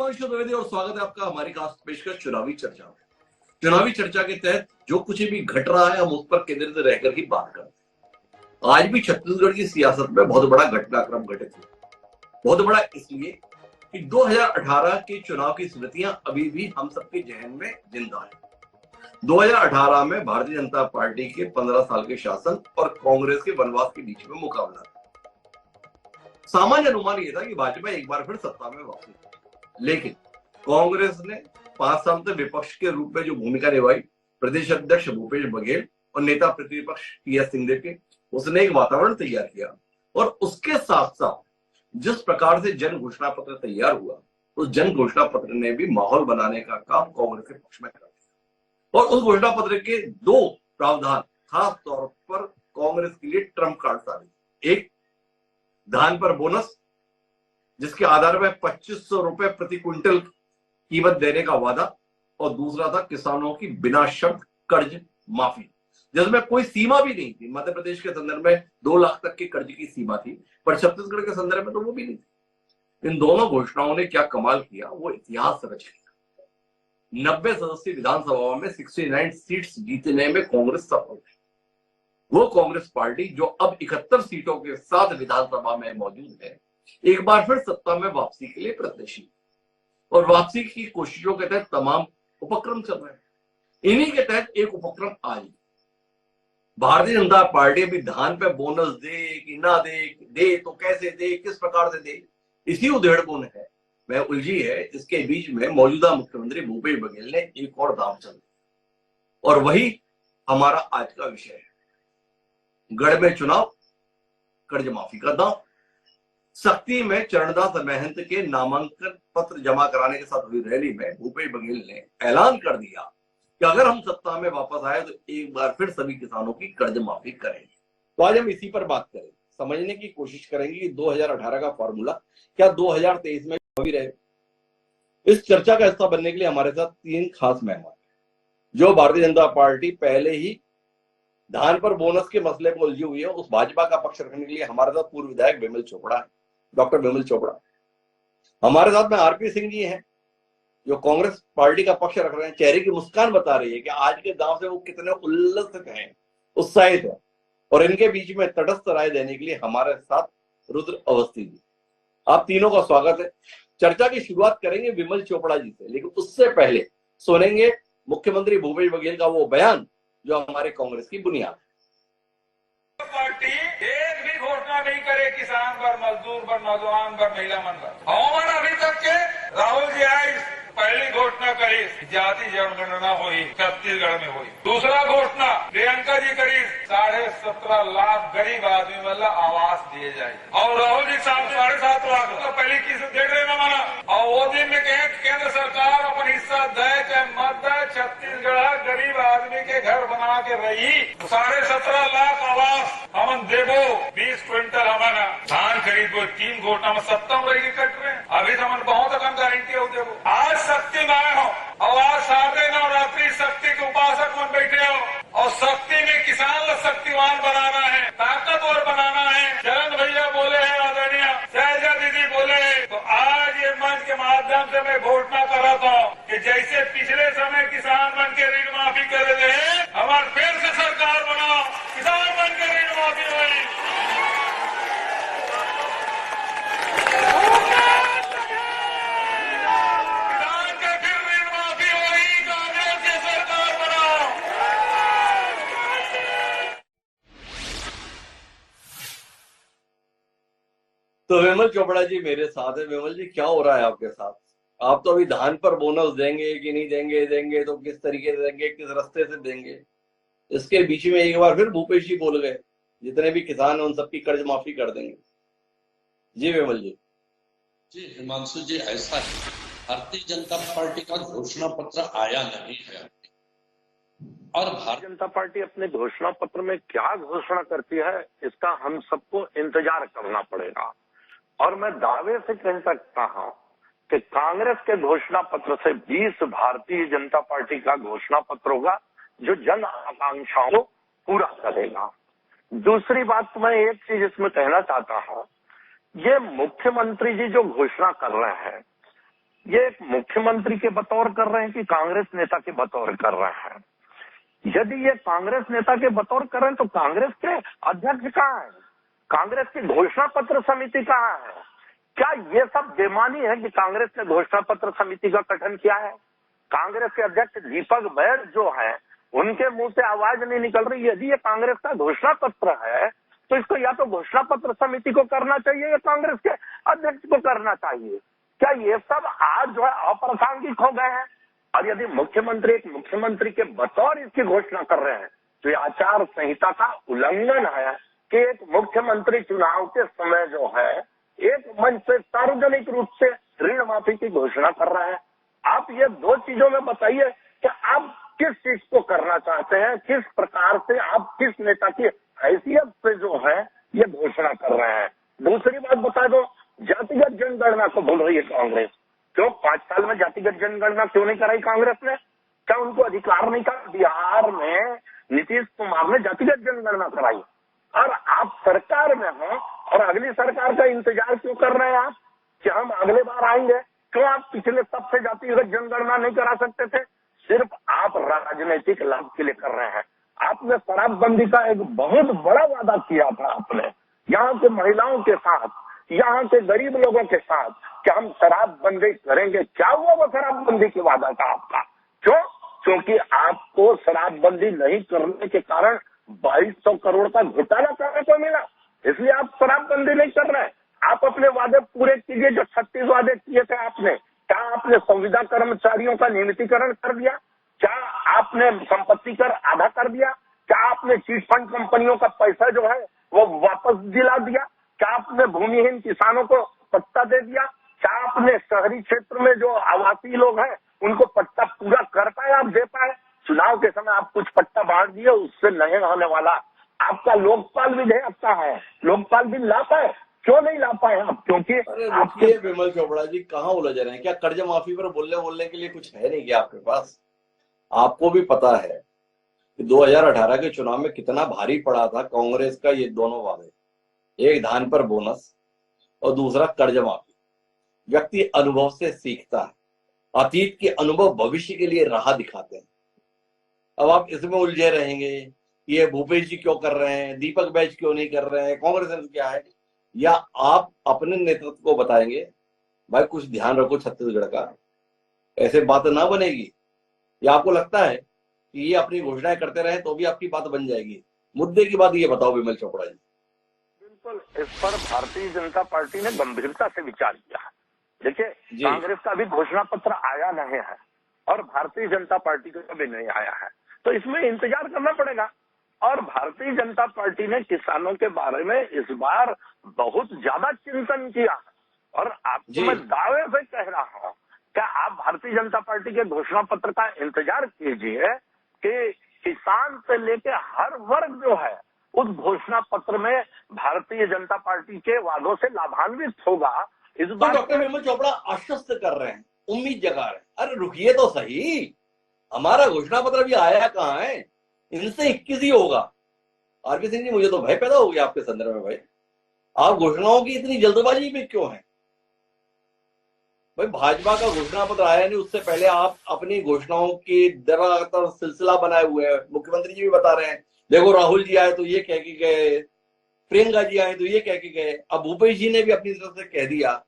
विश्व द्विवेदी और स्वागत है आपका हमारी खास पेशकश चुनावी चर्चा में। चुनावी चर्चा के तहत जो कुछ भी घट रहा है हम उस पर केंद्रित रहकर ही बात करते हैं। आज भी छत्तीसगढ़ की सियासत में बहुत बड़ा घटनाक्रम घटित हुआ। बहुत बड़ा इसलिए कि 2018 के चुनाव की स्मृतियां अभी भी हम सबके जहन में जिंदा है। 2018 में भारतीय जनता पार्टी के 15 साल के शासन और कांग्रेस के वनवास के बीच में मुकाबला था। सामान्य अनुमान यह था कि भाजपा एक बार फिर सत्ता में वापसी, लेकिन कांग्रेस ने 5 साल तक विपक्ष के रूप में जो भूमिका निभाई, प्रदेश अध्यक्ष भूपेश बघेल और नेता प्रतिपक्ष टी.एस. सिंहदेव के, उसने एक वातावरण तैयार किया और उसके साथ साथ जिस प्रकार से जन घोषणा पत्र तैयार हुआ, उस जन घोषणा पत्र ने भी माहौल बनाने का काम कांग्रेस के पक्ष में करा। और उस घोषणा पत्र के 2 प्रावधान खास तौर पर कांग्रेस के लिए ट्रम्प कार्ड साबित। एक, धान पर बोनस, जिसके आधार पर 2500 रुपए प्रति क्विंटल कीमत देने का वादा, और दूसरा था किसानों की बिना शर्त कर्ज माफी, जिसमें कोई सीमा भी नहीं थी। मध्य प्रदेश के संदर्भ में 2 लाख तक के कर्ज की सीमा थी, पर छत्तीसगढ़ के संदर्भ में तो वो भी नहीं थी। इन दोनों घोषणाओं ने क्या कमाल किया, वो इतिहास रच गया। 90 सदस्यीय विधानसभा में 69 सीट्स जीतने में कांग्रेस सफल है। वो कांग्रेस पार्टी जो अब 71 सीटों के साथ विधानसभा में मौजूद है, एक बार फिर सत्ता में वापसी के लिए प्रत्याशी, और वापसी की कोशिशों के तहत तमाम उपक्रम चल रहे हैं। इन्हीं के तहत एक उपक्रम आज भारतीय जनता पार्टी भी धान पे बोनस दे कि ना दे तो कैसे दे, किस प्रकार से दे, इसी उधेड़बुन है वह उलझी है। इसके बीच में मौजूदा मुख्यमंत्री भूपेश बघेल ने एक और दांव चल, और वही हमारा आज का विषय है। गढ़ में चुनाव, कर्ज माफी का दांव। सक्ती में चरणदास महंत के नामांकन पत्र जमा कराने के साथ हुई रैली में भूपेश बघेल ने ऐलान कर दिया कि अगर हम सत्ता में वापस आए तो एक बार फिर सभी किसानों की कर्ज माफी करेंगे। तो आज हम इसी पर बात करें, समझने की कोशिश करेंगे कि 2018 का फॉर्मूला क्या 2023 में भी रहे। इस चर्चा का हिस्सा बनने के लिए हमारे साथ 3 खास मेहमान, जो भारतीय जनता पार्टी पहले ही धान पर बोनस के मसले को उलझी हुई है, उस भाजपा का पक्ष रखने के लिए हमारे साथ पूर्व विधायक विमल चोपड़ा है, डॉक्टर विमल चोपड़ा। हमारे साथ में आरपी सिंह जी हैं, जो कांग्रेस पार्टी का पक्ष रख रहे हैं। चेहरे की मुस्कान बता रही है कि आज के दांव से वो कितने उल्लसित हैं, उत्साहित हैं। और इनके बीच में तटस्थ राय देने के लिए हमारे साथ रुद्र अवस्थी जी। आप तीनों का स्वागत है। चर्चा की शुरुआत करेंगे विमल चोपड़ा जी से, लेकिन उससे पहले सुनेंगे मुख्यमंत्री भूपेश बघेल का वो बयान जो हमारे कांग्रेस की बुनियाद है। पार्टी एक भी घोषणा नहीं करे किसान पर, मजदूर पर, नौजवान पर, महिला मन पर। हवामान अभी तक के राहुल जी आई पहली घोषणा करी जाति जनगणना हुई, छत्तीसगढ़ में हुई। दूसरा घोषणा प्रियंका जी करी 17.5 लाख गरीब आदमी मतलब आवास दिए जाए, और राहुल जी 7.5 लाख तो पहले किस डेढ़ में माना, और वो दिन में कहे केंद्र सरकार अपन हिस्सा दे चाहे मत दे, छत्तीसगढ़ गरीब आदमी के घर बना के रही। 17.5 लाख आवास हमन देवो, 20 क्विंटल हमन धान खरीद को 3 घोषणा में सत्ता में रही कट रहे। अभी तो हमन बहुत अकन गारंटी हो देवो। आज शक्ति में आए हो और आज 9:30 शक्ति के उपासक मन बैठे हो, और शक्ति में किसान को शक्तिवान बनाना है, ताकतवर बनाना है। चरण भैया बोले हैं, आदरणीय शैलजा दीदी बोले हैं, तो आज ये मंच के माध्यम से मैं घोषणा कर रहा हूँ कि जैसे पिछले समय किसान मन के ऋण माफी कर रहे हैं, हमारे फिर से सरकार बनाओ, किसान मन के ऋण माफी हुई। तो विमल चोपड़ा जी मेरे साथ है। विमल जी, क्या हो रहा है आपके साथ? आप तो अभी धान पर बोनस देंगे कि नहीं देंगे, देंगे तो किस तरीके से देंगे, किस रास्ते से देंगे, इसके बीच में एक बार फिर भूपेश जी बोल गए जितने भी किसान हैं उन सबकी कर्ज माफी कर देंगे। जी विमल जी। जी हिमांशु जी, ऐसा है, भारतीय जनता पार्टी का घोषणा पत्र आया नहीं है, और भारतीय जनता पार्टी अपने घोषणा पत्र में क्या घोषणा करती है इसका हम सबको इंतजार करना पड़ेगा। और मैं दावे से कह सकता हूं कि कांग्रेस के घोषणा पत्र से 20 भारतीय जनता पार्टी का घोषणा पत्र होगा जो जन आकांक्षाओं को पूरा करेगा। दूसरी बात, मैं एक चीज इसमें कहना चाहता हूं, ये मुख्यमंत्री जी जो घोषणा कर रहे हैं ये एक मुख्यमंत्री के बतौर कर रहे हैं कि कांग्रेस नेता के बतौर कर रहे हैं? यदि ये कांग्रेस नेता के बतौर कर रहे हैं तो कांग्रेस के अध्यक्ष कहाँ है? कांग्रेस की घोषणा पत्र समिति कहाँ है? क्या ये सब बेमानी है कि कांग्रेस ने घोषणा पत्र समिति का गठन किया है? कांग्रेस के अध्यक्ष दीपक बैठ जो है उनके मुंह से आवाज नहीं निकल रही। यदि ये कांग्रेस का घोषणा पत्र है तो इसको या तो घोषणा पत्र समिति को करना चाहिए या कांग्रेस के अध्यक्ष को करना चाहिए। क्या ये सब आज जो है अप्रासंगिक हो गए हैं? और यदि मुख्यमंत्री एक मुख्यमंत्री के बतौर इसकी घोषणा कर रहे हैं तो ये आचार संहिता का उल्लंघन है कि एक मुख्यमंत्री चुनाव के समय जो है एक मंच से सार्वजनिक रूप से ऋण माफी की घोषणा कर रहा है। आप ये दो चीजों में बताइए कि आप किस चीज को करना चाहते हैं, किस प्रकार से आप किस नेता की हैसियत से जो है ये घोषणा कर रहे हैं। दूसरी बात बता दो, जातिगत जनगणना को बोल रही है कांग्रेस। क्यों 5 साल में जातिगत जनगणना क्यों नहीं कराई कांग्रेस ने? क्या उनको अधिकार नहीं था? बिहार में नीतीश कुमार ने जातिगत जनगणना कराई और आप सरकार में हो और अगली सरकार का इंतजार क्यों कर रहे हैं आप कि हम अगले बार आएंगे? क्यों आप पिछले सबसे जातिगत जनगणना नहीं करा सकते थे? सिर्फ आप राजनीतिक लाभ के लिए कर रहे हैं। आपने शराबबंदी का एक बहुत बड़ा वादा किया था आपने यहाँ के महिलाओं के साथ, यहाँ के गरीब लोगों के साथ कि हम शराबबंदी करेंगे। क्या हुआ वो शराबबंदी के वादा था आपका? क्यों? क्योंकि आपको शराबबंदी नहीं करने के कारण 2200 करोड़ का घोटाला करने को मिला, इसलिए आप शराबबंदी नहीं कर रहे हैं। आप अपने वादे पूरे कीजिए जो 36 वादे किए थे आपने। क्या आपने संविदा कर्मचारियों का नियमितीकरण कर दिया? क्या आपने संपत्ति कर आधा कर दिया? क्या आपने चिट फंड कंपनियों का पैसा जो है वो वापस दिला दिया? क्या आपने भूमिहीन किसानों को पट्टा दे दिया? क्या आपने शहरी क्षेत्र में जो आवासीय लोग हैं उनको पट्टा पूरा कर पाए, आप दे पाए? चुनाव के समय आप कुछ पट्टा बांट दिए, उससे नहीं होने वाला। आपका लोकपाल विधेयक का है, लोकपाल बिल ला पाए? क्यों नहीं ला पाए आप? क्योंकि आपके विमल चोपड़ा जी कहाँ उलझ रहे हैं? क्या कर्ज माफी पर बोलने के लिए कुछ है नहीं क्या आपके पास? आपको भी पता है कि 2018 के चुनाव में कितना भारी पड़ा था कांग्रेस का ये दोनों वादे, एक धान पर बोनस और दूसरा कर्ज माफी। व्यक्ति अनुभव से सीखता है, अतीत के अनुभव भविष्य के लिए राह दिखाते हैं। अब आप इसमें उलझे रहेंगे, ये भूपेश जी क्यों कर रहे हैं, दीपक बैच क्यों नहीं कर रहे हैं, कांग्रेस क्या है, या आप अपने नेतृत्व को बताएंगे भाई कुछ ध्यान रखो छत्तीसगढ़ का, ऐसे बात ना बनेगी? या आपको लगता है कि ये अपनी घोषणाएं करते रहे तो भी आपकी बात बन जाएगी? मुद्दे की बात ये बताओ विमल चोपड़ा जी। बिल्कुल, इस पर भारतीय जनता पार्टी ने गंभीरता से विचार किया है। देखिए, कांग्रेस का भी घोषणा पत्र आया नहीं है और भारतीय जनता पार्टी का भी नहीं आया है, तो इसमें इंतजार करना पड़ेगा। और भारतीय जनता पार्टी ने किसानों के बारे में इस बार बहुत ज्यादा चिंतन किया और आपको मैं दावे से कह रहा हूँ क्या आप भारतीय जनता पार्टी के घोषणा पत्र का इंतजार कीजिए कि किसान से लेके हर वर्ग जो है उस घोषणा पत्र में भारतीय जनता पार्टी के वादों से लाभान्वित होगा। इस बार डॉक्टर विमल चोपड़ा आश्वस्त कर रहे हैं, उम्मीद जगा रहे हैं। अरे रुकिए तो सही, हमारा घोषणा पत्र भी आया कहाँ है? इनसे 21 ही होगा। आरपी सिंह जी, मुझे तो भय पैदा हो गया आपके संदर्भ में। भाई आप घोषणाओं की इतनी जल्दबाजी में क्यों है? भाई भाजपा का घोषणा पत्र आया नहीं, उससे पहले आप अपनी घोषणाओं की दरातर सिलसिला बनाए हुए हैं। मुख्यमंत्री जी भी बता रहे हैं, देखो राहुल जी आए तो ये कह के गए, प्रियंका जी आए तो ये कह के गए, अब भूपेश जी ने भी अपनी तरफ से कह दिया।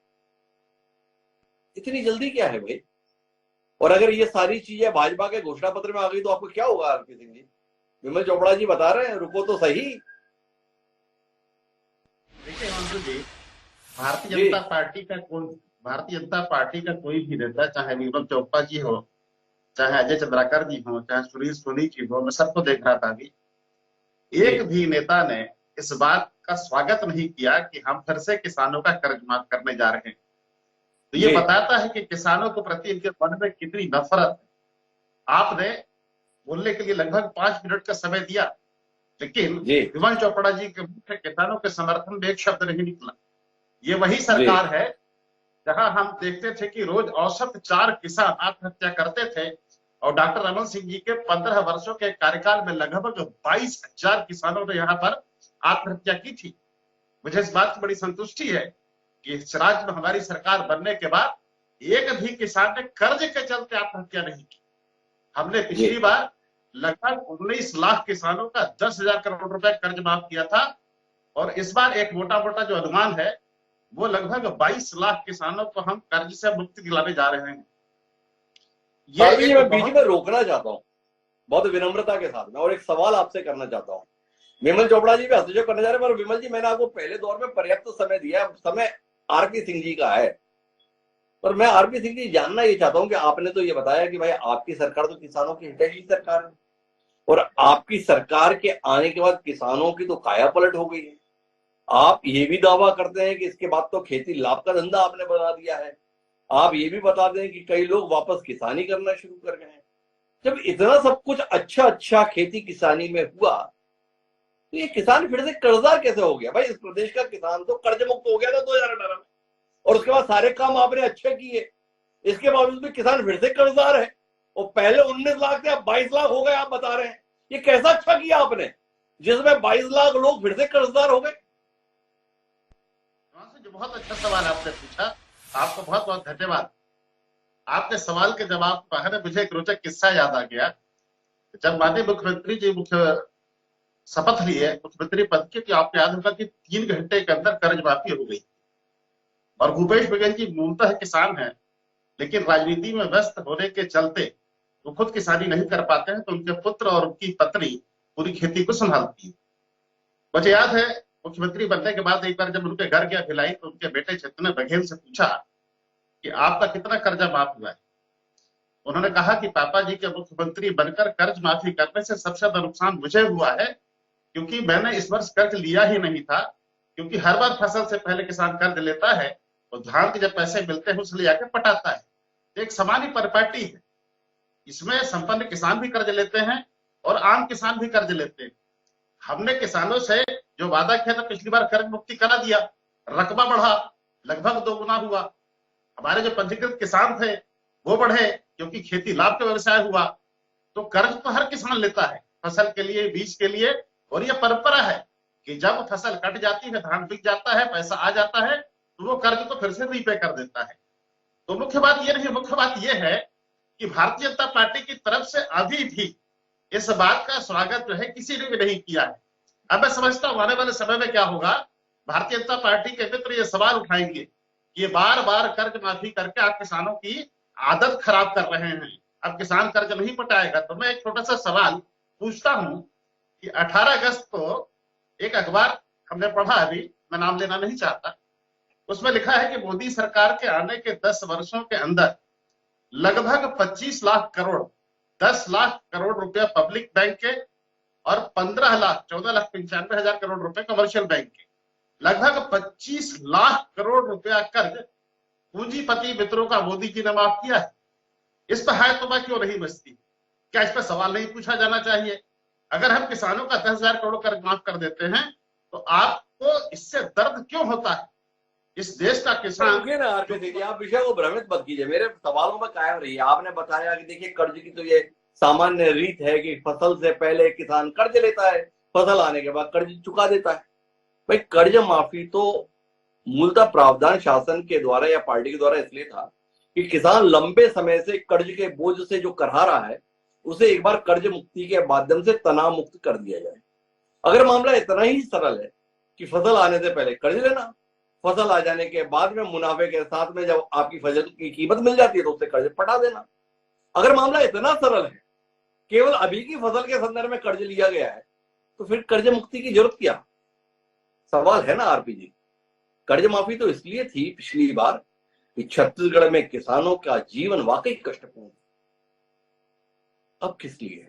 इतनी जल्दी क्या है भाई? और अगर ये सारी चीजें भाजपा के घोषणा पत्र में आ गई तो आपको क्या होगा? आरपी सिंह जी, विमल चोपड़ा जी बता रहे हैं, रुको तो सही। देखिए हिमांशु जी, भारतीय जनता पार्टी का कोई भी नेता, चाहे विमल चोपड़ा जी हो, चाहे अजय चंद्राकर जी हो, चाहे सुनील सोनी जी हो, मैं सबको देख रहा था अभी, एक भी नेता ने इस बात का स्वागत नहीं किया कि हम फिर से किसानों का कर्ज माफ करने जा रहे हैं। तो ये बताता है कि किसानों को प्रति इनके मन में कितनी नफरत है। आपने बोलने के लिए लगभग 5 मिनट का समय दिया, लेकिन विमल चोपड़ा जी के मुख्य किसानों के समर्थन में एक शब्द नहीं निकला। ये वही सरकार है जहां हम देखते थे कि रोज औसत 4 किसान आत्महत्या करते थे और डॉक्टर रमन सिंह जी के 15 वर्षों के कार्यकाल में लगभग 22,000 किसानों ने यहाँ पर आत्महत्या की थी। मुझे इस बात की बड़ी संतुष्टि है कि इस राज्य में हमारी सरकार बनने के बाद एक भी किसान ने कर्ज के चलते आत्महत्या नहीं की। हमने पिछली बार लगभग 19 लाख किसानों का 10,000 करोड़ रुपए कर्ज माफ किया था, और इस बार एक मोटा मोटा जो अनुमान है वो लगभग 22 लाख किसानों को हम कर्ज से मुक्ति दिलाने जा रहे हैं। ये मैं बीच में रोकना चाहता हूँ बहुत विनम्रता के साथ में, और एक सवाल आपसे करना चाहता हूँ। विमल चोपड़ा जी भी हस्तक्षेप करने जा रहे हैं, पर विमल जी मैंने आपको पहले दौर में पर्याप्त समय दिया, समय आरपी सिंह जी का है। पर मैं आरपी सिंह जी जानना ये चाहता हूं कि आपने तो ये बताया कि भाई आपकी सरकार तो किसानों की हितैषी सरकार है, और आपकी सरकार के आने के बाद किसानों की तो काया पलट हो गई है। आप ये भी दावा करते हैं कि इसके बाद तो खेती लाभ का धंधा आपने बना दिया है। आप ये भी बता दें कि कई लोग वापस किसानी करना शुरू कर गए हैं। जब इतना सब कुछ अच्छा खेती किसानी में हुआ, तो ये किसान फिर से कर्जदार कैसे हो गया? भाई इस प्रदेश का किसान तो कर्ज मुक्त हो गया था 2018 में, और उसके बाद सारे काम आपने अच्छे किए, इसके बावजूद भी किसान फिर से कर्जदार है। और पहले 19 लाख थे, अब 22 लाख हो गए, आप बता रहे हैं। ये कैसा अच्छा किया आपने जिसमें 22 लाख लोग फिर से कर्जदार हो गए? जो बहुत अच्छा सवाल आपने पूछा, आपको बहुत बहुत धन्यवाद। आपके सवाल के जवाब पहले मुझे एक रोचक किस्सा याद आ गया। जब माननीय मुख्यमंत्री जी शपथ लिए मुख्यमंत्री पद के, तो आपको याद होगा कि 3 घंटे के अंदर कर्ज माफी हो गई। और भूपेश बघेल जी मूलतः किसान हैं, लेकिन राजनीति में व्यस्त होने के चलते वो खुद किसानी नहीं कर पाते हैं, तो उनके पुत्र और उनकी पत्नी पूरी खेती को संभालती है। मुझे याद है मुख्यमंत्री बनने के बाद एक बार जब उनके घर गया भिलाई, तो उनके बेटे चेतन ने बघेल से पूछा कि आपका कितना कर्जा माफ हुआ है। उन्होंने कहा कि पापा जी के मुख्यमंत्री बनकर कर्ज माफी करने से सबसे ज्यादा नुकसान मुझे हुआ है, क्योंकि मैंने इस वर्ष कर्ज लिया ही नहीं था। क्योंकि हर बार फसल से पहले किसान कर्ज लेता है, और धान के जब पैसे मिलते हैं उसे ले आके पटाता है। एक सामान्य परिपाटी है, इसमें संपन्न किसान भी कर्ज लेते हैं और आम किसान भी कर्ज लेते हैं। हमने किसानों से जो वादा किया था पिछली बार कर्ज मुक्ति करा दिया, रकबा बढ़ा, लगभग 2 गुना हुआ। हमारे जो पंजीकृत किसान थे वो बढ़े, क्योंकि खेती लाभ का व्यवसाय हुआ। तो कर्ज तो हर किसान लेता है, फसल के लिए, बीज के लिए, और ये परंपरा है कि जब फसल कट जाती है, धान बिक जाता है, पैसा आ जाता है, तो वो कर्ज को फिर से रीपे कर देता है। तो मुख्य बात ये नहीं, मुख्य बात ये है कि भारतीय जनता पार्टी की तरफ से अभी भी इस बात का स्वागत जो है किसी ने भी नहीं किया है। अब मैं समझता हूं आने वाले समय में क्या होगा, भारतीय जनता पार्टी के मित्र ये सवाल उठाएंगे कि ये बार बार कर्ज माफी करके आप किसानों की आदत खराब कर रहे हैं, अब किसान कर्ज नहीं पटाएगा। तो मैं एक छोटा सा सवाल पूछता हूं कि 18 अगस्त को एक अखबार हमने पढ़ा, अभी मैं नाम लेना नहीं चाहता, उसमें लिखा है कि मोदी सरकार के आने के 10 वर्षों के अंदर लगभग 25 लाख करोड़, 10 लाख करोड़ रुपया पब्लिक बैंक के और 14,95,हजार करोड़ रुपए कमर्शियल बैंक के, लगभग 25 लाख करोड़ रुपया कर्ज पूंजीपति मित्रों का मोदी जी ने माफ किया है। इस पर हाय तौबा क्यों नहीं बचती? क्या इस पर सवाल नहीं पूछा जाना चाहिए? अगर हम किसानों का 10,000 करोड़ कर्ज माफ कर देते हैं, तो आपको इससे दर्द क्यों होता है? इस देश का किसान ना आप विषय को भ्रमित मत कीजिए, मेरे सवालों में कायम रहिए। आपने बताया कि देखिए कर्ज की तो ये सामान्य रीत है कि फसल से पहले किसान कर्ज लेता है, फसल आने के बाद कर्ज चुका देता है। भाई कर्ज माफी तो मूलतः प्रावधान शासन के द्वारा या पार्टी के द्वारा इसलिए था कि किसान लंबे समय से कर्ज के बोझ से जो करहा रहा है, उसे एक बार कर्ज मुक्ति के माध्यम से तनाव मुक्त कर दिया जाए। अगर मामला इतना ही सरल है कि फसल आने से पहले कर्ज लेना, फसल आ जाने के बाद में मुनाफे के साथ में जब आपकी फसल की कीमत मिल जाती है तो उससे कर्ज पटा देना। अगर मामला इतना सरल है, केवल अभी की फसल के संदर्भ में कर्ज लिया गया है, तो फिर कर्ज मुक्ति की जरूरत क्या? सवाल है ना आरपी जी। कर्ज माफी तो इसलिए थी पिछली बार कि छत्तीसगढ़ में किसानों का जीवन वाकई कष्टपूर्ण, अब किस लिए?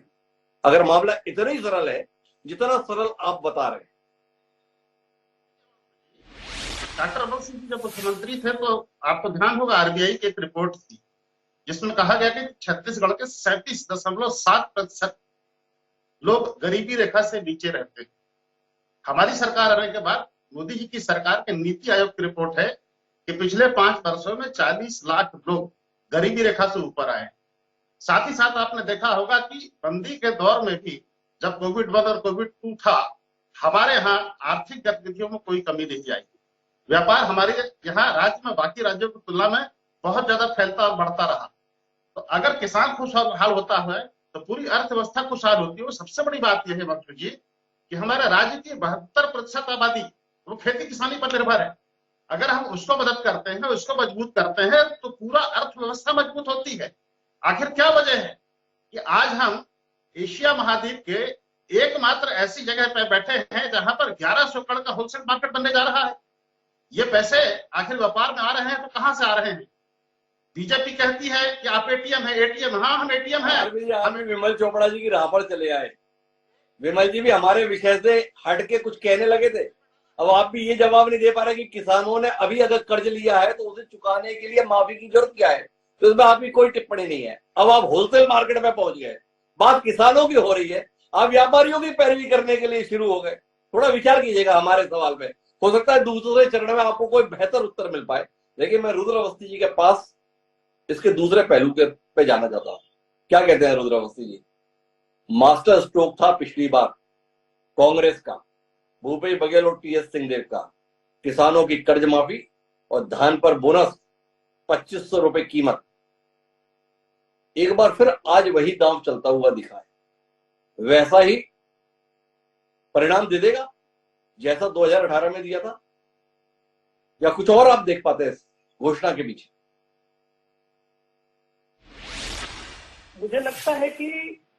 अगर मामला इतना ही सरल है जितना सरल आप बता रहे हैं। डॉक्टर रमन सिंह जी जब मुख्यमंत्री थे, तो आपको ध्यान होगा आरबीआई की एक रिपोर्ट थी जिसमें कहा गया कि छत्तीसगढ़ के 37.7% लोग गरीबी रेखा से नीचे रहते हैं। हमारी सरकार आने के बाद मोदी जी की सरकार के नीति आयोग की रिपोर्ट है कि पिछले 5 वर्षों में 40 लाख लोग गरीबी रेखा से ऊपर आए। साथ ही साथ आपने देखा होगा कि बंदी के दौर में भी जब कोविड-1 और कोविड-2 था, हमारे यहाँ आर्थिक गतिविधियों में कोई कमी नहीं आई। व्यापार हमारे यहाँ राज्य में बाकी राज्यों की तुलना में बहुत ज्यादा फैलता और बढ़ता रहा। तो अगर किसान खुशहाल होता है तो पूरी अर्थव्यवस्था खुशहाल होती है। वो सबसे बड़ी बात यह है मंत्री जी कि हमारे राज्य की 72% आबादी वो खेती किसानी पर निर्भर है। अगर हम उसको मदद करते हैं, उसको मजबूत करते हैं तो पूरा अर्थव्यवस्था मजबूत होती है। आखिर क्या वजह है कि आज हम एशिया महाद्वीप के एकमात्र ऐसी जगह पर बैठे हैं जहां पर 1100 करोड़ का होलसेल मार्केट बनने जा रहा है। ये पैसे आखिर व्यापार में आ रहे हैं तो कहां से आ रहे हैं? बीजेपी कहती है कि आप एटीएम है, एटीएम। हाँ, हम एटीएम है। हम विमल चोपड़ा जी की राह पर चले आए। विमल जी भी हमारे विषय से हट के कुछ कहने लगे थे। अब आप भी ये जवाब नहीं दे पा रहे कि किसानों ने अभी अगर कर्ज लिया है तो उसे चुकाने के लिए माफी की जरूरत क्या है, तो इसमें आपकी कोई टिप्पणी नहीं है। अब आप होलसेल मार्केट में पहुंच गए, बात किसानों की हो रही है, आप व्यापारियों की पैरवी करने के लिए शुरू हो गए। थोड़ा विचार कीजिएगा हमारे सवाल पे, हो सकता है दूसरे चरण में आपको कोई बेहतर उत्तर मिल पाए। लेकिन मैं रुद्र अवस्थी जी के पास इसके दूसरे पहलू के पे जाना चाहता हूं। क्या कहते हैं रुद्र अवस्थी जी? मास्टर स्ट्रोक था पिछली बार कांग्रेस का, भूपेश बघेल और टीएस सिंहदेव का, किसानों की कर्ज माफी और धान पर बोनस 2500 रुपए कीमत। एक बार फिर आज वही दांव चलता हुआ दिखा है। वैसा ही परिणाम दे देगा जैसा 2018 में दिया था, या कुछ और आप देख पाते हैं इस घोषणा के पीछे? मुझे लगता है कि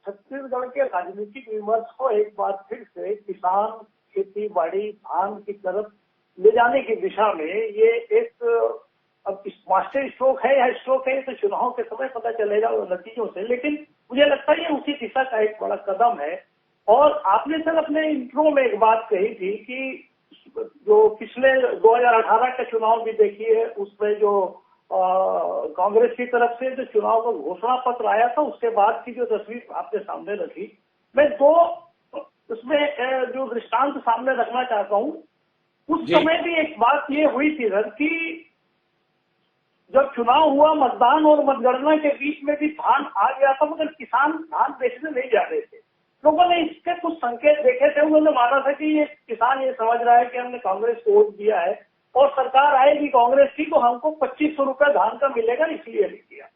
छत्तीसगढ़ के राजनीतिक विमर्श को एक बार फिर से किसान, खेती बाड़ी, धान की तरफ ले जाने की दिशा में ये एक अब मास्टर स्ट्रोक है या स्ट्रोक है तो चुनाव के समय पता चलेगा नतीजों से, लेकिन मुझे लगता है ये उसी दिशा का एक बड़ा कदम है। और आपने सर अपने इंट्रो में एक बात कही थी कि जो पिछले 2018 का चुनाव भी देखिए, उसमें जो कांग्रेस की तरफ से जो चुनाव का घोषणा पत्र आया था उसके बाद की जो तस्वीर आपने सामने रखी, मैं उसमें जो दृष्टांत सामने रखना चाहता हूँ। उस समय भी एक बात ये हुई थी सर कि जब चुनाव हुआ, मतदान और मतगणना के बीच में भी धान आ गया था, मगर किसान धान बेचने नहीं जा रहे थे। लोगों ने इसके कुछ संकेत देखे थे, उन्होंने माना था कि ये किसान ये समझ रहा है कि हमने कांग्रेस को वोट दिया है और सरकार आएगी कांग्रेस की तो हमको 2500 रुपए धान का मिलेगा, इसलिए नहीं दिया।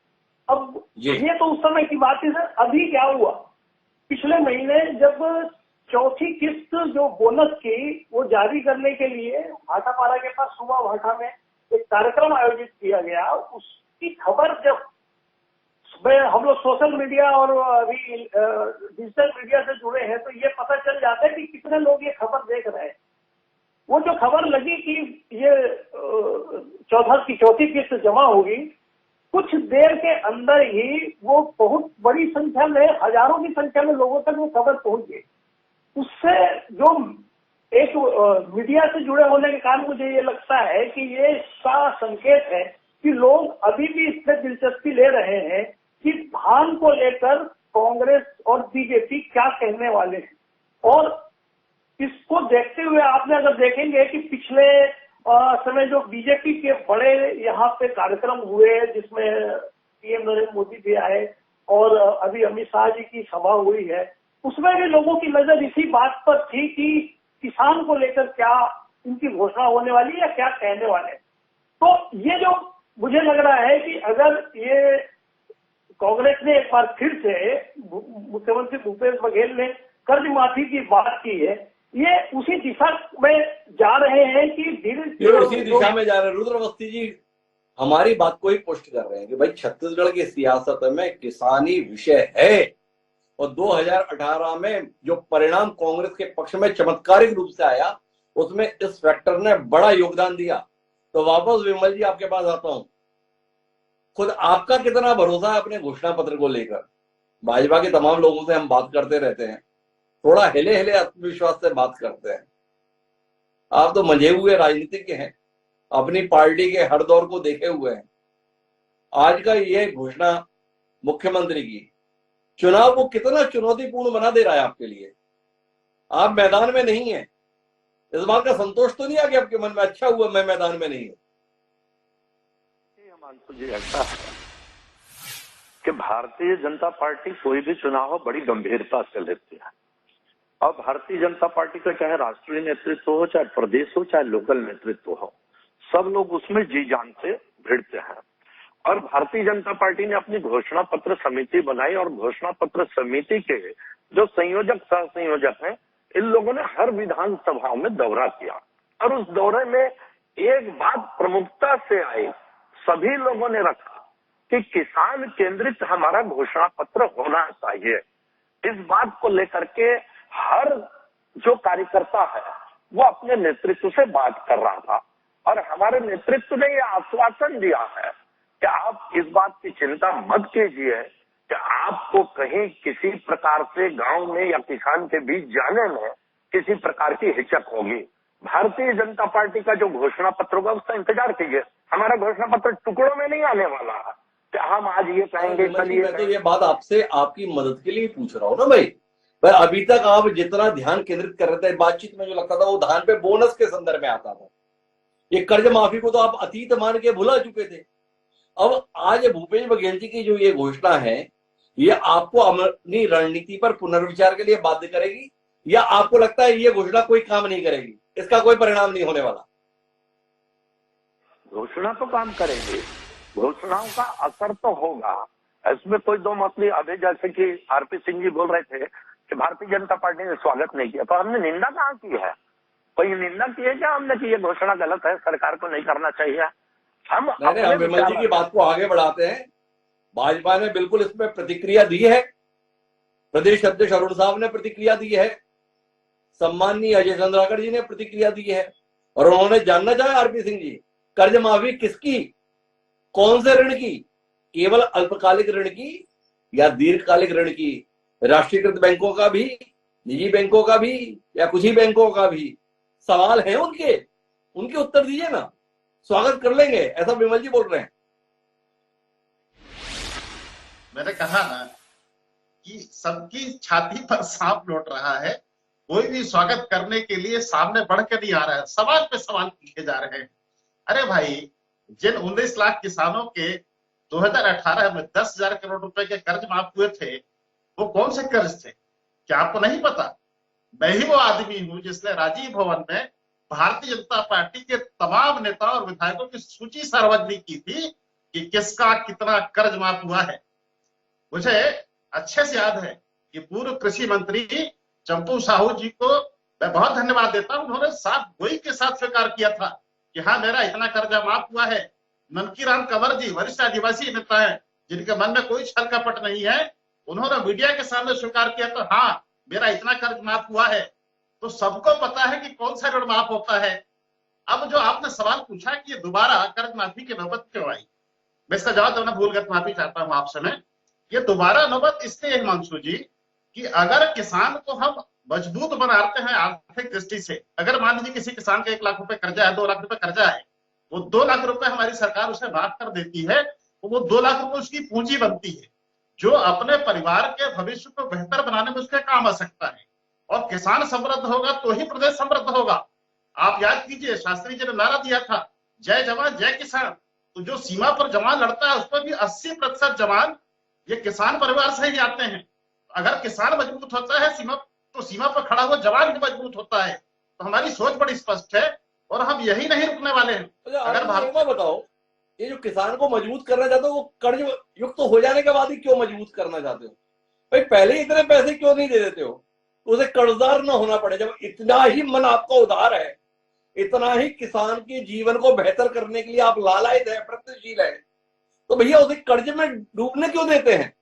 अब ये तो उस समय की बात है सर। अभी क्या हुआ, पिछले महीने जब चौथी किस्त जो बोनस की वो जारी करने के लिए भाटापारा के पास सुबह भाटा में एक कार्यक्रम आयोजित किया गया, उसकी खबर जब हम लोग सोशल मीडिया और अभी डिजिटल मीडिया से जुड़े हैं तो ये पता चल जाता है कि कितने लोग ये खबर देख रहे हैं। वो जो खबर लगी कि ये चौथी किस्त जमा होगी, कुछ देर के अंदर ही वो बहुत बड़ी संख्या में, हजारों की संख्या में लोगों तक वो खबर पहुंच गई। उससे जो एक मीडिया से जुड़े होने के कारण मुझे ये लगता है कि ये इसका संकेत है कि लोग अभी भी इसमें दिलचस्पी ले रहे हैं कि धान को लेकर कांग्रेस और बीजेपी क्या कहने वाले हैं। और इसको देखते हुए आपने अगर देखेंगे कि पिछले समय जो बीजेपी के बड़े यहाँ पे कार्यक्रम हुए जिसमें पीएम नरेंद्र मोदी भी आए और अभी अमित शाह जी की सभा हुई है, उसमें भी लोगों की नजर इसी बात पर थी कि किसान को लेकर क्या इनकी घोषणा होने वाली है या क्या कहने वाले। तो ये जो मुझे लग रहा है कि अगर ये कांग्रेस ने एक बार फिर से मुख्यमंत्री भूपेश बघेल ने कर्ज माफी की बात की है, ये उसी दिशा में जा रहे हैं कि धीरे उसी दिशा में जा रहे हैं। रुद्र अवस्थी जी हमारी बात को ही पुष्ट कर रहे हैं कि भाई छत्तीसगढ़ की सियासत में किसानी विषय है और 2018 में जो परिणाम कांग्रेस के पक्ष में चमत्कारिक रूप से आया उसमें इस फैक्टर ने बड़ा योगदान दिया। तो वापस विमल जी आपके पास आता हूं, खुद आपका कितना भरोसा है अपने घोषणा पत्र को लेकर? भाजपा के तमाम लोगों से हम बात करते रहते हैं, थोड़ा हिले हिले आत्मविश्वास से बात करते हैं। आप तो मंझे हुए राजनीतिज्ञ हैं, अपनी पार्टी के हर दौर को देखे हुए हैं। आज का ये घोषणा मुख्यमंत्री की चुनाव को कितना चुनौतीपूर्ण बना दे रहा है आपके लिए? आप मैदान में नहीं है, इस बात का संतोष तो नहीं आ गया आपके मन में? अच्छा हुआ मैं मैदान में नहीं हूं। हिमांशु जी, ऐसा है कि भारतीय जनता पार्टी कोई भी चुनाव हो बड़ी गंभीरता से लेती है। और भारतीय जनता पार्टी का चाहे राष्ट्रीय नेतृत्व हो, चाहे प्रदेश हो, चाहे लोकल नेतृत्व हो, सब लोग उसमें जी जान से भिड़ते हैं। और भारतीय जनता पार्टी ने अपनी घोषणा पत्र समिति बनाई और घोषणा पत्र समिति के जो संयोजक सह संयोजक हैं, इन लोगों ने हर विधानसभाओं में दौरा किया और उस दौरे में एक बात प्रमुखता से आई, सभी लोगों ने रखा कि किसान केंद्रित हमारा घोषणा पत्र होना चाहिए। इस बात को लेकर के हर जो कार्यकर्ता है वो अपने नेतृत्व से बात कर रहा था और हमारे नेतृत्व ने यह आश्वासन दिया है कि आप इस बात की चिंता मत कीजिए कि आपको कहीं किसी प्रकार से गांव में या किसान के बीच जाने में किसी प्रकार की हिचक होगी। भारतीय जनता पार्टी का जो घोषणा पत्र होगा उसका इंतजार कीजिए। हमारा घोषणा पत्र टुकड़ों में नहीं आने वाला है कि हम आज ये कहेंगे कल ये मैं तो ये बात आपसे आपकी मदद के लिए पूछ रहा हूँ ना भाई। पर अभी तक आप जितना ध्यान केंद्रित कर रहे थे बातचीत में, जो लगता था वो धान पे बोनस के संदर्भ में आता था। ये कर्ज माफी को तो आप अतीत मान के भुला चुके थे। अब आज भूपेश बघेल जी की जो ये घोषणा है, ये आपको अपनी रणनीति पर पुनर्विचार के लिए बाध्य करेगी, या आपको लगता है ये घोषणा कोई काम नहीं करेगी, इसका कोई परिणाम नहीं होने वाला? घोषणा तो काम करेगी, घोषणाओं का असर तो होगा, इसमें कोई दो मत नहीं। अभी जैसे कि आरपी सिंह जी बोल रहे थे कि भारतीय जनता पार्टी ने स्वागत नहीं किया, तो हमने निंदा कहाँ की है? कोई निंदा की है क्या हमने कि ये घोषणा गलत है, सरकार को नहीं करना चाहिए? हम विमल जी की बात को आगे बढ़ाते हैं। भाजपा ने बिल्कुल इसमें प्रतिक्रिया दी है, प्रदेश अध्यक्ष अरुण साहब ने प्रतिक्रिया दी है, सम्माननीय अजय चंद्राकर जी ने प्रतिक्रिया दी है, और उन्होंने जानना चाहा आरपी सिंह जी, कर्ज माफी किसकी, कौन से ऋण की, केवल अल्पकालिक ऋण की या दीर्घकालिक ऋण की, राष्ट्रीयकृत बैंकों का भी, निजी बैंकों का भी, या कुछ ही बैंकों का भी? सवाल है उनके उत्तर दीजिए ना, स्वागत कर लेंगे, ऐसा विमल जी बोल रहे हैं। मैंने कहा ना कि सबकी छाती पर सांप लौट रहा है, कोई भी स्वागत करने के लिए सामने बढ़ के नहीं आ रहा है, सवाल पे सवाल पूछे जा रहे हैं। अरे भाई, जिन 19 लाख किसानों के 2018 में 10,000 करोड़ रुपए के कर्ज माफ हुए थे, वो कौन से कर्ज थे? क्या आपको नहीं पता? मैं ही वो आदमी हूं जिसने राजीव भवन में भारतीय जनता पार्टी के तमाम नेताओं और विधायकों की सूची सार्वजनिक की थी कि किसका कितना कर्ज माफ हुआ है। मुझे अच्छे से याद है कि पूर्व कृषि मंत्री चंपू साहू जी को मैं बहुत धन्यवाद देता हूं, उन्होंने साफ गोई के साथ स्वीकार किया था कि हाँ, मेरा इतना कर्जा माफ हुआ है। ननकीराम कंवर जी वरिष्ठ आदिवासी नेता है जिनके मन में कोई छल कपट नहीं है, उन्होंने मीडिया के सामने स्वीकार किया तो हाँ, मेरा इतना कर्ज माफ हुआ है। तो सबको पता है कि कौन सा ऋण माफ होता है। अब जो आपने सवाल पूछा कि ये दोबारा कर्ज माफी की नौबत क्यों आई, मैं इसका जवाब देना भूलगत माफी चाहता हूं आपसे। मैं ये दोबारा नौबत इसलिए है हिमांशु जी कि अगर किसान को हम मजबूत बनाते हैं आर्थिक दृष्टि से, अगर मान लीजिए किसी किसान का 1 लाख रुपए कर्जा है, 2 लाख रुपए कर्जा है, वो 2 लाख रुपए हमारी सरकार उसे माफ कर देती है, तो वो 2 लाख रुपए उसकी पूंजी बनती है जो अपने परिवार के भविष्य को बेहतर बनाने में उसके काम आ सकता है। और किसान समृद्ध होगा तो ही प्रदेश समृद्ध होगा। आप याद कीजिए, शास्त्री जी ने नारा दिया था, जय जवान जय किसान। तो जो सीमा पर जवान लड़ता है उसमें भी 80% जवान ये किसान परिवार से ही आते हैं। अगर किसान मजबूत होता है तो सीमा पर खड़ा हुआ जवान भी मजबूत होता है। तो हमारी सोच बड़ी स्पष्ट है और हम यही नहीं रुकने वाले हैं। अगर भारत में बताओ, ये जो किसान को मजबूत करना चाहते हो, वो कर्ज युक्त तो हो जाने के बाद ही क्यों मजबूत करना चाहते हो? भाई पहले इतने पैसे क्यों नहीं दे देते हो? उसे कर्जदार ना होना पड़े। जब इतना ही मन आपका उदार है, इतना ही किसान के जीवन को बेहतर करने के लिए आप लालायित है, प्रगतिशील है, तो भैया उसे कर्ज में डूबने क्यों देते हैं?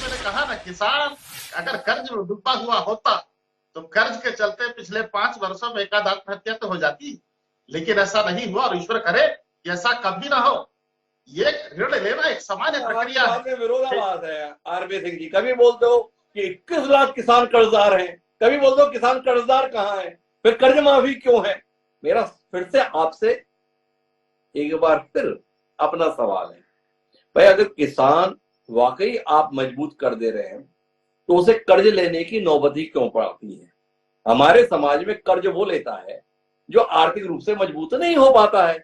मैंने कहा ना, किसान अगर कर्ज में डूबा हुआ होता तो कर्ज के चलते पिछले 5 वर्षों में एकाध आत्महत्या तो हो जाती, लेकिन ऐसा नहीं हुआ और ईश्वर करे कि ऐसा कभी ना हो। ये ऋण लेना एक सामान्य प्रक्रिया है। विरोधाभास है आरपी सिंह जी। कभी बोलते हो कि 21 लाख किसान कर्जदार हैं, कभी बोलते हो किसान कर्जदार कहाँ है, फिर कर्ज माफी क्यों है? मेरा फिर से आपसे एक बार फिर अपना सवाल है, भाई अगर किसान वाकई आप मजबूत कर दे रहे हैं तो उसे कर्ज लेने की नौबत ही क्यों पड़ती है? हमारे समाज में कर्ज वो लेता है जो आर्थिक रूप से मजबूत नहीं हो पाता है।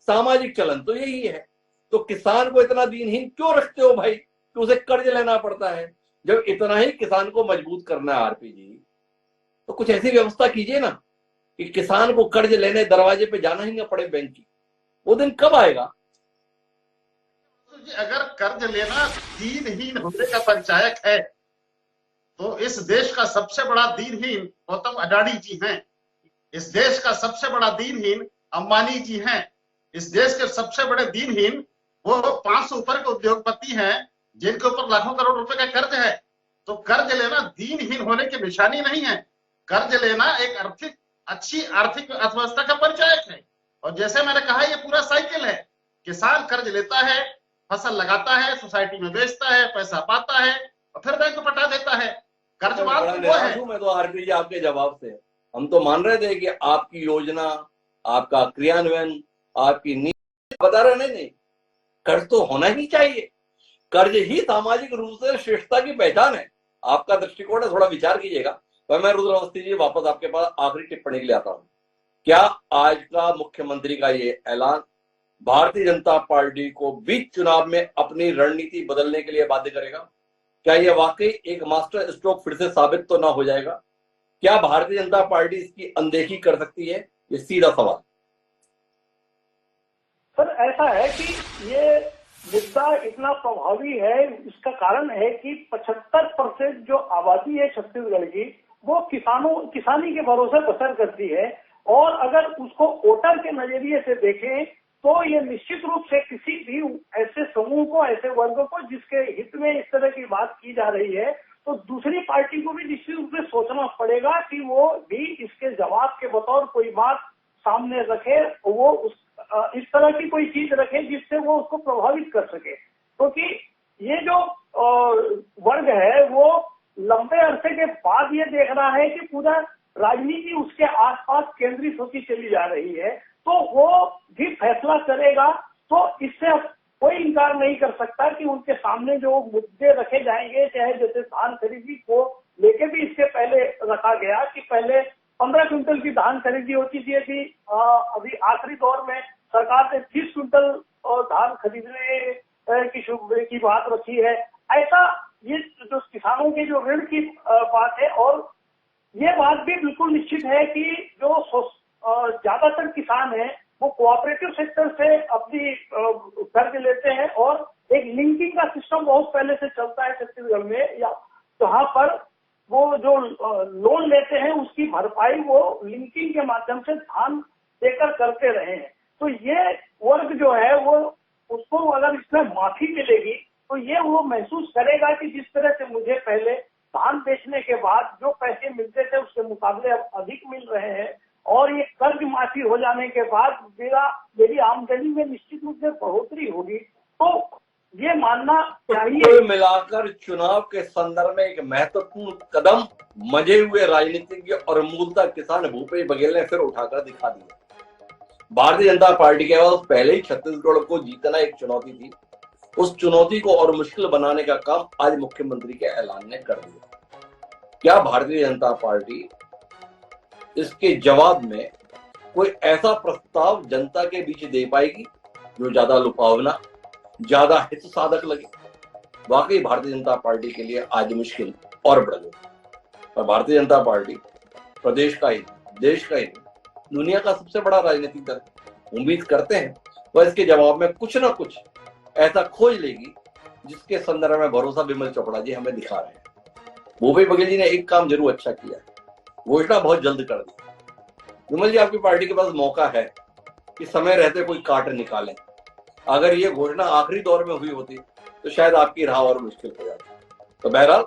सामाजिक चलन तो यही है। तो किसान को इतना दीनहीन क्यों रखते हो भाई कि उसे कर्ज लेना पड़ता है? जब इतना ही किसान को मजबूत करना है आरपी जी, तो कुछ ऐसी व्यवस्था कीजिए ना कि किसान को कर्ज लेने दरवाजे पे जाना ही ना पड़े बैंक की। वो दिन कब आएगा जी, अगर कर्ज लेना दीनहीन होने का परिचायक है तो इस देश का सबसे बड़ा दीनहीन गौतम अडानी जी हैं। इस देश का सबसे बड़ा दीनहीन अंबानी जी हैं। इस देश के सबसे बड़े दीनहीन वो 500 ऊपर के उद्योगपति हैं जिनके ऊपर लाखों करोड़ रुपए का कर्ज है। तो कर्ज लेना दीनहीन होने की निशानी नहीं है। कर्ज लेना एक अच्छी आर्थिक अर्थव्यवस्था का परिचायक है। और जैसे मैंने कहा, ये पूरा साइकिल है। किसान कर्ज लेता है, फसल लगाता है, सोसाइटी में बेचता है, पैसा पाता है और फिर बैंक को पटा देता है। कर्जवाद बड़ा वो निराश है। हूं मैं तो आरपी जी आपके जवाब से। हम तो मान रहे थे कि आपकी योजना, आपका क्रियान्वयन, आपकी नीति बता रहे नहीं, कर्ज तो होना ही चाहिए। कर्ज ही सामाजिक रूप से श्रेष्ठता की पहचान है। आपका दृष्टिकोण है, थोड़ा विचार कीजिएगा। तो मैं रुद्र अवस्थी जी वापस आपके पास आखिरी टिप्पणी के लिए आता हूं। क्या आज का मुख्यमंत्री का ये ऐलान भारतीय जनता पार्टी को बीच चुनाव में अपनी रणनीति बदलने के लिए बाध्य करेगा? क्या यह वाकई एक मास्टर स्ट्रोक फिर से साबित तो ना हो जाएगा? क्या भारतीय जनता पार्टी इसकी अनदेखी कर सकती है? ये सीधा सवाल। सर, ऐसा है कि ये मुद्दा इतना प्रभावी है, इसका कारण है कि 75% जो आबादी है छत्तीसगढ़ की, वो किसानी के भरोसे बसर करती है। और अगर उसको वोटर के नजरिए से देखें तो ये निश्चित रूप से किसी भी ऐसे समूह को, ऐसे वर्ग को जिसके हित में इस तरह की बात की जा रही है, तो दूसरी पार्टी को भी निश्चित रूप से सोचना पड़ेगा कि वो भी इसके जवाब के बतौर कोई बात सामने रखे, वो इस तरह की कोई चीज रखे जिससे वो उसको प्रभावित कर सके। क्योंकि ये जो वर्ग है वो लंबे अरसे के बाद ये देख रहा है कि पूरा राजनीति उसके आसपास केंद्रित होती चली जा रही है, तो वो भी फैसला करेगा। तो इससे कोई इनकार नहीं कर सकता कि उनके सामने जो मुद्दे रखे जाएंगे, चाहे जैसे धान खरीदी को लेके भी इसके पहले रखा गया कि पहले 15 क्विंटल की धान खरीदी होती थी, अभी आखिरी दौर में सरकार ने 30 क्विंटल धान खरीदने की बात रखी है। ऐसा ये जो किसानों के जो ऋण की बात है, और ये बात भी बिल्कुल निश्चित है कि जो ज्यादातर किसान हैं वो कोऑपरेटिव सेक्टर से अपनी कर्ज लेते हैं, और एक लिंकिंग का सिस्टम बहुत पहले से चलता है छत्तीसगढ़ में, या जहाँ पर वो जो लोन लेते हैं उसकी भरपाई वो लिंकिंग के माध्यम से धान देकर करते रहे हैं। तो ये वर्ग जो है वो, उसको अगर इसमें माफी मिलेगी तो ये वो महसूस करेगा कि जिस तरह से मुझे पहले धान बेचने के बाद जो पैसे मिलते थे उसके मुकाबले अब अधिक मिल रहे हैं, और ये कर्ज माफी हो जाने के बाद मेरी आमदनी में निश्चित रूप से बढ़ोतरी होगी। तो ये मानना चाहिए। कुल मिलाकर चुनाव के संदर्भ में एक महत्वपूर्ण कदम मजे हुए राजनीतिज्ञ और मूलतः किसान भूपेश बघेल ने फिर उठाकर दिखा दिया। भारतीय जनता पार्टी के पास पहले ही छत्तीसगढ़ को जीतना एक चुनौती थी। उस चुनौती को और मुश्किल बनाने का काम आज मुख्यमंत्री के ऐलान ने कर दिया। क्या भारतीय जनता पार्टी इसके जवाब में कोई ऐसा प्रस्ताव जनता के बीच दे पाएगी जो ज्यादा लुभावना, ज्यादा हित साधक लगे? वाकई भारतीय जनता पार्टी के लिए आज मुश्किल और बढ़ गई। और भारतीय जनता पार्टी प्रदेश का ही, देश का ही, दुनिया का सबसे बड़ा राजनीतिक दल, उम्मीद करते हैं वह इसके जवाब में कुछ ना कुछ ऐसा खोज लेगी जिसके संदर्भ में भरोसा विमल चोपड़ा जी हमें दिखा रहे हैं। भूपेश बघेल जी ने एक काम जरूर अच्छा किया है, घोषणा बहुत जल्द कर दी। विमल जी, आपकी पार्टी के पास मौका है कि समय रहते कोई काट निकालें। अगर ये घोषणा आखिरी दौर में हुई होती तो शायद आपकी राह और मुश्किल हो जाती। तो बहरहाल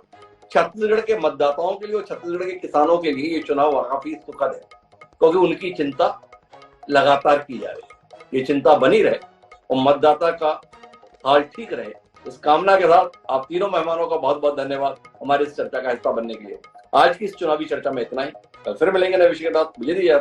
छत्तीसगढ़ के मतदाताओं के लिए और छत्तीसगढ़ के किसानों के लिए ये चुनाव काफी सुखद है, क्योंकि उनकी चिंता लगातार की जा रही है। ये चिंता बनी रहे और मतदाता का हाल ठीक रहे, इस कामना के साथ आप तीनों मेहमानों का बहुत बहुत धन्यवाद हमारी इस चर्चा का हिस्सा बनने के लिए। आज की इस चुनावी चर्चा में इतना ही। कल फिर मिलेंगे नए विषय के साथ। मुझे दीजिए।